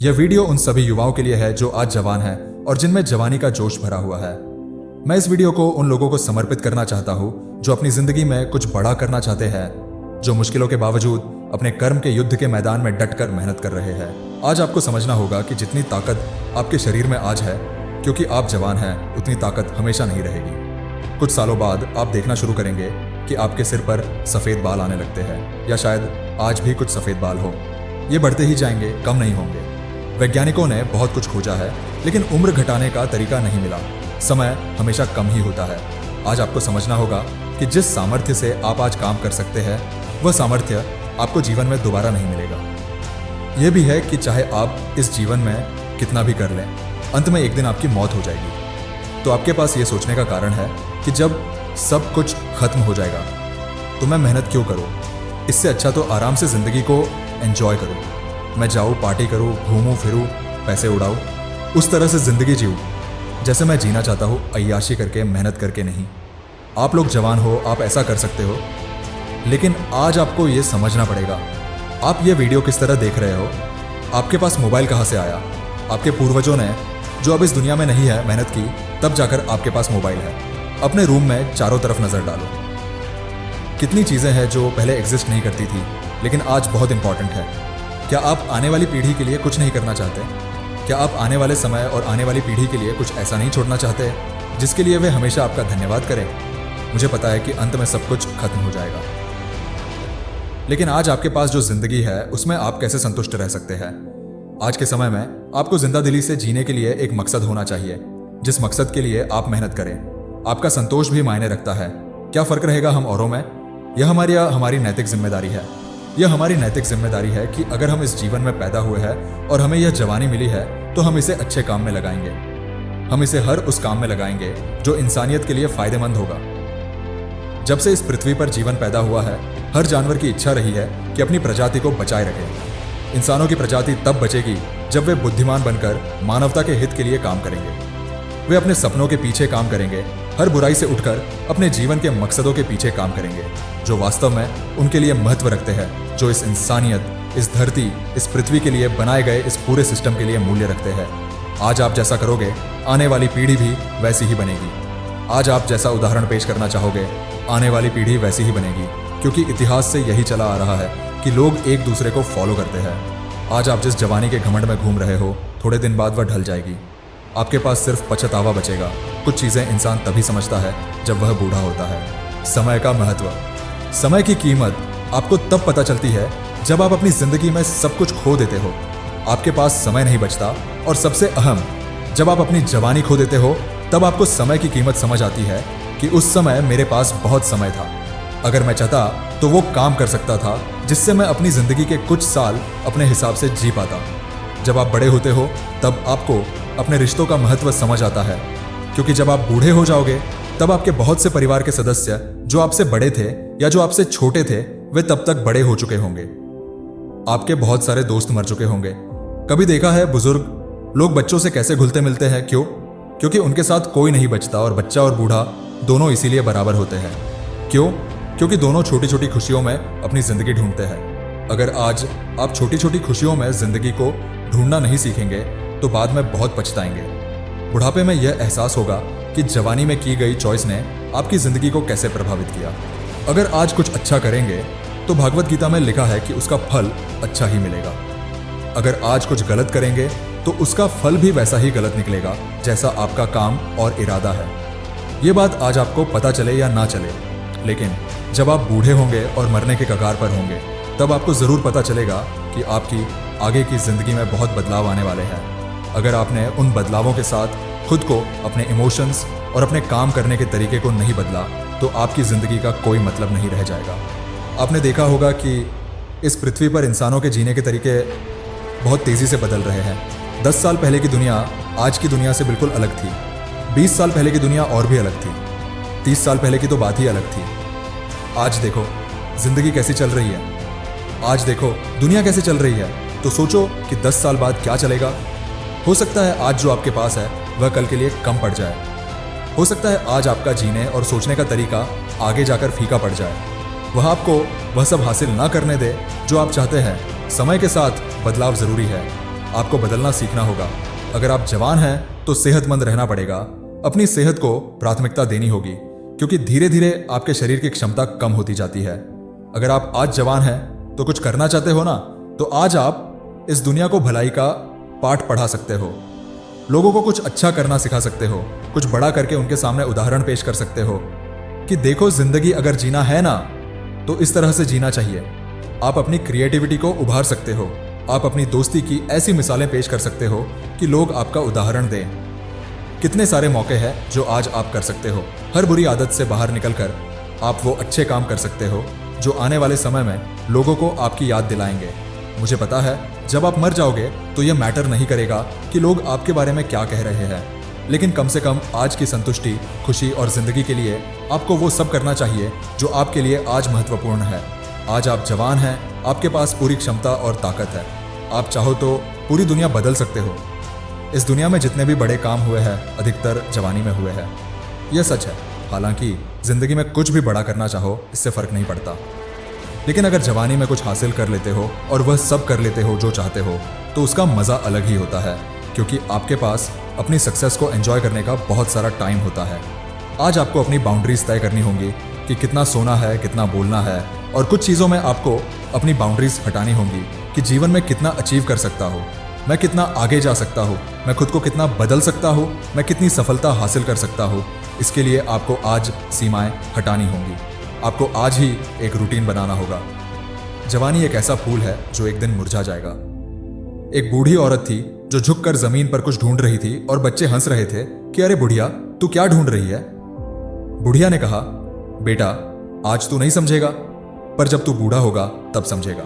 यह वीडियो उन सभी युवाओं के लिए है जो आज जवान हैं और जिनमें जवानी का जोश भरा हुआ है। मैं इस वीडियो को उन लोगों को समर्पित करना चाहता हूँ जो अपनी जिंदगी में कुछ बड़ा करना चाहते हैं, जो मुश्किलों के बावजूद अपने कर्म के युद्ध के मैदान में डटकर मेहनत कर रहे हैं। आज आपको समझना होगा कि जितनी ताकत आपके शरीर में आज है, क्योंकि आप जवान हैं, उतनी ताकत हमेशा नहीं रहेगी। कुछ सालों बाद आप देखना शुरू करेंगे कि आपके सिर पर सफेद बाल आने लगते हैं, या शायद आज भी कुछ सफेद बाल हो। ये बढ़ते ही जाएंगे, कम नहीं होंगे। वैज्ञानिकों ने बहुत कुछ खोजा है, लेकिन उम्र घटाने का तरीका नहीं मिला। समय हमेशा कम ही होता है। आज आपको समझना होगा कि जिस सामर्थ्य से आप आज काम कर सकते हैं, वह सामर्थ्य आपको जीवन में दोबारा नहीं मिलेगा। यह भी है कि चाहे आप इस जीवन में कितना भी कर लें, अंत में एक दिन आपकी मौत हो जाएगी। तो आपके पास ये सोचने का कारण है कि जब सब कुछ खत्म हो जाएगा तो मैं मेहनत क्यों करूं? इससे अच्छा तो आराम से जिंदगी को एंजॉय करूं। मैं जाऊं, पार्टी करूं, घूमूं फिरूं, पैसे उड़ाऊं, उस तरह से जिंदगी जीऊं जैसे मैं जीना चाहता हूं, अय्याशी करके, मेहनत करके नहीं। आप लोग जवान हो, आप ऐसा कर सकते हो, लेकिन आज आपको ये समझना पड़ेगा। आप ये वीडियो किस तरह देख रहे हो? आपके पास मोबाइल कहाँ से आया? आपके पूर्वजों ने, जो अब इस दुनिया में नहीं है, मेहनत की, तब जाकर आपके पास मोबाइल है। अपने रूम में चारों तरफ नजर डालो। कितनी चीजें हैं जो पहले एग्जिस्ट नहीं करती थी, लेकिन आज बहुत इंपॉर्टेंट है। क्या आप आने वाली पीढ़ी के लिए कुछ नहीं करना चाहते? क्या आप आने वाले समय और आने वाली पीढ़ी के लिए कुछ ऐसा नहीं छोड़ना चाहते जिसके लिए वे हमेशा आपका धन्यवाद करें? मुझे पता है कि अंत में सब कुछ खत्म हो जाएगा, लेकिन आज आपके पास जो जिंदगी है उसमें आप कैसे संतुष्ट रह सकते हैं? आज के समय में आपको जिंदा दिली से जीने के लिए एक मकसद होना चाहिए, जिस मकसद के लिए आप मेहनत करें। आपका संतोष भी मायने रखता है। क्या फर्क रहेगा हम औरों में? यह हमारी नैतिक जिम्मेदारी है। यह हमारी नैतिक जिम्मेदारी है कि अगर हम इस जीवन में पैदा हुए हैं और हमें यह जवानी मिली है, तो हम इसे अच्छे काम में लगाएंगे। हम इसे हर उस काम में लगाएंगे जो इंसानियत के लिए फायदेमंद होगा। जब से इस पृथ्वी पर जीवन पैदा हुआ है, हर जानवर की इच्छा रही है कि अपनी प्रजाति को बचाए रखे। इंसानों की प्रजाति तब बचेगी जब वे बुद्धिमान बनकर मानवता के हित के लिए काम करेंगे। वे अपने सपनों के पीछे काम करेंगे, हर बुराई से उठकर अपने जीवन के मकसदों के पीछे काम करेंगे, जो वास्तव में उनके लिए महत्व रखते हैं, जो इस इंसानियत, इस धरती, इस पृथ्वी के लिए बनाए गए इस पूरे सिस्टम के लिए मूल्य रखते हैं। आज आप जैसा करोगे, आने वाली पीढ़ी भी वैसी ही बनेगी। आज आप जैसा उदाहरण पेश करना चाहोगे, आने वाली पीढ़ी वैसी ही बनेगी, क्योंकि इतिहास से यही चला आ रहा है कि लोग एक दूसरे को फॉलो करते हैं। आज आप जिस जवानी के घमंड में घूम रहे हो, थोड़े दिन बाद वह ढल जाएगी। आपके पास सिर्फ पछतावा बचेगा। कुछ चीजें इंसान तभी समझता है जब वह बूढ़ा होता है। समय का महत्व, समय की कीमत आपको तब पता चलती है जब आप अपनी जिंदगी में सब कुछ खो देते हो। आपके पास समय नहीं बचता, और सबसे अहम, जब आप अपनी जवानी खो देते हो, तब आपको समय की कीमत समझ आती है कि उस समय मेरे पास बहुत समय था। अगर मैं चाहता तो वो काम कर सकता था जिससे मैं अपनी जिंदगी के कुछ साल अपने हिसाब से जी पाता। जब आप बड़े होते हो, तब आपको अपने रिश्तों का महत्व समझ आता है, क्योंकि जब आप बूढ़े हो जाओगे, तब आपके बहुत से परिवार के सदस्य जो आपसे बड़े थे या जो आपसे छोटे थे, वे तब तक बड़े हो चुके होंगे। आपके बहुत सारे दोस्त मर चुके होंगे। कभी देखा है बुजुर्ग लोग बच्चों से कैसे घुलते मिलते हैं? क्यों? क्योंकि उनके साथ कोई नहीं बचता, और बच्चा और बूढ़ा दोनों इसीलिए बराबर होते हैं। क्यों? क्योंकि दोनों छोटी छोटी खुशियों में अपनी जिंदगी ढूंढते हैं। अगर आज आप छोटी छोटी खुशियों में जिंदगी को ढूंढना नहीं सीखेंगे, तो बाद में बहुत पछताएंगे। बुढ़ापे में यह एहसास होगा कि जवानी में की गई चॉइस ने आपकी जिंदगी को कैसे प्रभावित किया। अगर आज कुछ अच्छा करेंगे, तो भागवत गीता में लिखा है कि उसका फल अच्छा ही मिलेगा। अगर आज कुछ गलत करेंगे, तो उसका फल भी वैसा ही गलत निकलेगा जैसा आपका काम और इरादा है। ये बात आज आपको पता चले या ना चले, लेकिन जब आप बूढ़े होंगे और मरने के कगार पर होंगे, तब आपको जरूर पता चलेगा कि आपकी आगे की जिंदगी में बहुत बदलाव आने वाले हैं। अगर आपने उन बदलावों के साथ खुद को, अपने इमोशंस और अपने काम करने के तरीके को नहीं बदला, तो आपकी जिंदगी का कोई मतलब नहीं रह जाएगा। आपने देखा होगा कि इस पृथ्वी पर इंसानों के जीने के तरीके बहुत तेजी से बदल रहे हैं। 10 साल पहले की दुनिया आज की दुनिया से बिल्कुल अलग थी। 20 साल पहले की दुनिया और भी अलग थी। 30 साल पहले की तो बात ही अलग थी। आज देखो जिंदगी कैसी चल रही है। आज देखो दुनिया कैसे चल रही है। तो सोचो कि 10 साल बाद क्या चलेगा। हो सकता है आज जो आपके पास है वह कल के लिए कम पड़ जाए। हो सकता है आज आपका जीने और सोचने का तरीका आगे जाकर फीका पड़ जाए। वह आपको वह सब हासिल ना करने दे जो आप चाहते हैं। समय के साथ बदलाव जरूरी है। आपको बदलना सीखना होगा। अगर आप जवान हैं तो सेहतमंद रहना पड़ेगा। अपनी सेहत को प्राथमिकता देनी होगी, क्योंकि धीरे धीरे आपके शरीर की क्षमता कम होती जाती है। अगर आप आज जवान हैं तो कुछ करना चाहते हो ना, तो आज आप इस दुनिया को भलाई का पाठ पढ़ा सकते हो। लोगों को कुछ अच्छा करना सिखा सकते हो, कुछ बड़ा करके उनके सामने उदाहरण पेश कर सकते हो कि देखो, जिंदगी अगर जीना है ना तो इस तरह से जीना चाहिए। आप अपनी क्रिएटिविटी को उभार सकते हो। आप अपनी दोस्ती की ऐसी मिसालें पेश कर सकते हो कि लोग आपका उदाहरण दें। कितने सारे मौके हैं जो आज आप कर सकते हो। हर बुरी आदत से बाहर निकलकर आप वो अच्छे काम कर सकते हो जो आने वाले समय में लोगों को आपकी याद दिलाएंगे। मुझे पता है जब आप मर जाओगे तो यह मैटर नहीं करेगा कि लोग आपके बारे में क्या कह रहे हैं, लेकिन कम से कम आज की संतुष्टि, खुशी और जिंदगी के लिए आपको वो सब करना चाहिए जो आपके लिए आज महत्वपूर्ण है। आज आप जवान हैं, आपके पास पूरी क्षमता और ताकत है। आप चाहो तो पूरी दुनिया बदल सकते हो। इस दुनिया में जितने भी बड़े काम हुए हैं अधिकतर जवानी में हुए हैं। यह सच है। हालांकि जिंदगी में कुछ भी बड़ा करना चाहो इससे फर्क नहीं पड़ता, लेकिन अगर जवानी में कुछ हासिल कर लेते हो और वह सब कर लेते हो जो चाहते हो तो उसका मज़ा अलग ही होता है, क्योंकि आपके पास अपनी सक्सेस को एंजॉय करने का बहुत सारा टाइम होता है। आज आपको अपनी बाउंड्रीज तय करनी होंगी कि कितना सोना है, कितना बोलना है, और कुछ चीज़ों में आपको अपनी बाउंड्रीज हटानी होंगी कि जीवन में कितना अचीव कर सकता हूँ, मैं कितना आगे जा सकता हूँ, मैं खुद को कितना बदल सकता हूँ, मैं कितनी सफलता हासिल कर सकता हूँ। इसके लिए आपको आज सीमाएं हटानी होंगी। आपको आज ही एक रूटीन बनाना होगा। जवानी एक ऐसा फूल है जो एक दिन मुरझा जाएगा। एक बूढ़ी औरत थी जो झुककर जमीन पर कुछ ढूंढ रही थी और बच्चे हंस रहे थे कि अरे बुढ़िया, तू क्या ढूंढ रही है? बुढ़िया ने कहा, बेटा, आज तू नहीं समझेगा, पर जब तू बूढ़ा होगा तब समझेगा।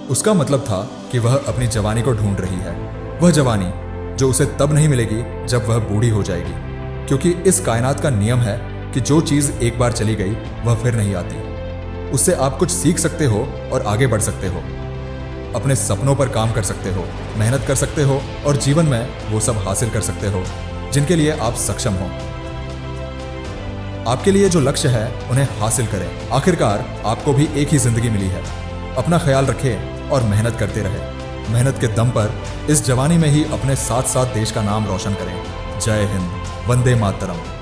उसका मतलब था कि वह अपनी जवानी को ढूंढ रही है, वह जवानी जो उसे तब नहीं मिलेगी जब वह बूढ़ी हो जाएगी, क्योंकि इस कायनात का नियम है कि जो चीज एक बार चली गई वह फिर नहीं आती। उससे आप कुछ सीख सकते हो और आगे बढ़ सकते हो, अपने सपनों पर काम कर सकते हो, मेहनत कर सकते हो और जीवन में वो सब हासिल कर सकते हो जिनके लिए आप सक्षम हो। आपके लिए जो लक्ष्य है उन्हें हासिल करें। आखिरकार आपको भी एक ही जिंदगी मिली है। अपना ख्याल रखें और मेहनत करते रहें। मेहनत के दम पर इस जवानी में ही अपने साथ साथ देश का नाम रोशन करें। जय हिंद, वंदे मातरम।